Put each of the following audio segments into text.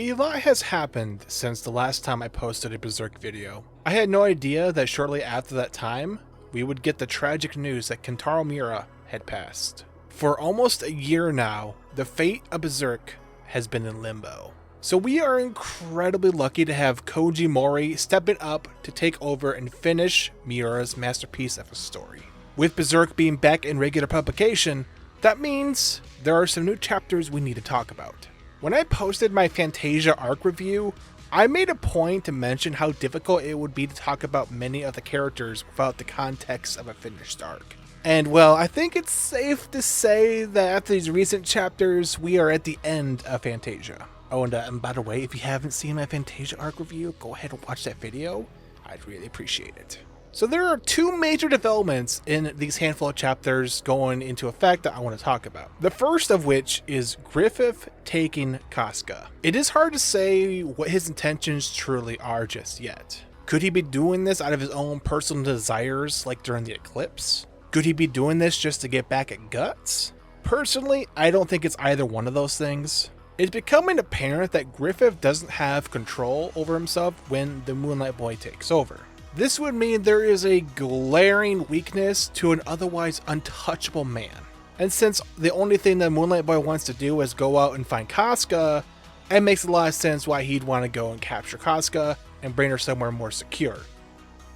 A lot has happened since the last time I posted a Berserk video. I had no idea that shortly after that time, we would get the tragic news that Kentaro Miura had passed. For almost a year now, the fate of Berserk has been in limbo. So we are incredibly lucky to have Koji Mori stepping up to take over and finish Miura's masterpiece of a story. With Berserk being back in regular publication, that means there are some new chapters we need to talk about. When I posted my Fantasia arc review, I made a point to mention how difficult it would be to talk about many of the characters without the context of a finished arc. And well, I think it's safe to say that after these recent chapters, we are at the end of Fantasia. Oh, and by the way, if you haven't seen my Fantasia arc review, go ahead and watch that video. I'd really appreciate it. So there are two major developments in these handful of chapters going into effect that I want to talk about. The first of which is Griffith taking Casca. It is hard to say what his intentions truly are just yet. Could he be doing this out of his own personal desires like during the eclipse? Could he be doing this just to get back at Guts? Personally, I don't think it's either one of those things. It's becoming apparent that Griffith doesn't have control over himself when the Moonlight Boy takes over. This would mean there is a glaring weakness to an otherwise untouchable man. And since the only thing the Moonlight Boy wants to do is go out and find Casca, it makes a lot of sense why he'd want to go and capture Casca and bring her somewhere more secure.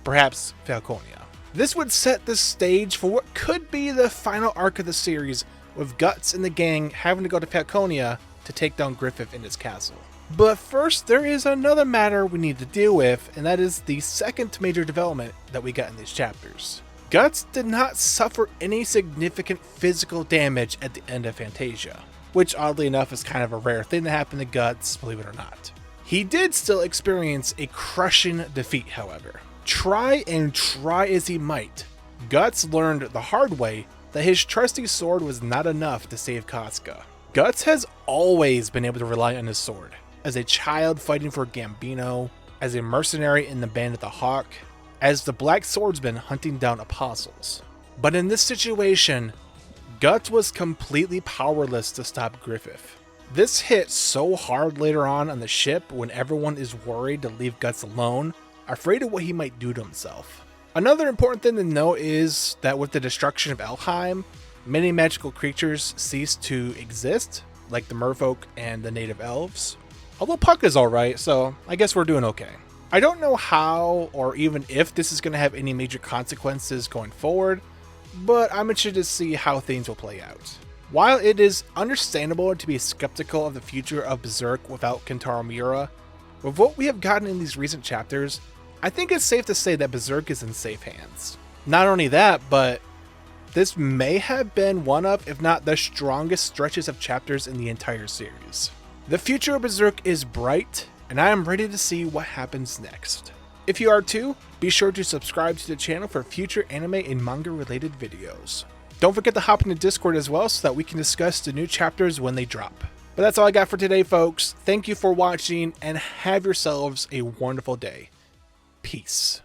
Perhaps Falconia. This would set the stage for what could be the final arc of the series, with Guts and the gang having to go to Falconia to take down Griffith in his castle. But first, there is another matter we need to deal with, and that is the second major development that we got in these chapters. Guts did not suffer any significant physical damage at the end of Fantasia, which oddly enough is kind of a rare thing to happen to Guts, believe it or not. He did still experience a crushing defeat, however. Try as he might, Guts learned the hard way that his trusty sword was not enough to save Casca. Guts has always been able to rely on his sword. As a child fighting for Gambino, as a mercenary in the Band of the Hawk, as the Black Swordsman hunting down apostles. But in this situation, Guts was completely powerless to stop Griffith. This hit so hard later on the ship when everyone is worried to leave Guts alone, afraid of what he might do to himself. Another important thing to note is that with the destruction of Elheim, many magical creatures cease to exist, like the merfolk and the native elves. Although Puck is alright, so I guess we're doing okay. I don't know how or even if this is going to have any major consequences going forward, but I'm interested to see how things will play out. While it is understandable to be skeptical of the future of Berserk without Kentaro Miura, with what we have gotten in these recent chapters, I think it's safe to say that Berserk is in safe hands. Not only that, but this may have been one of, if not the strongest stretches of chapters in the entire series. The future of Berserk is bright, and I am ready to see what happens next. If you are too, be sure to subscribe to the channel for future anime and manga related videos. Don't forget to hop into Discord as well so that we can discuss the new chapters when they drop. But that's all I got for today, folks. Thank you for watching, and have yourselves a wonderful day. Peace.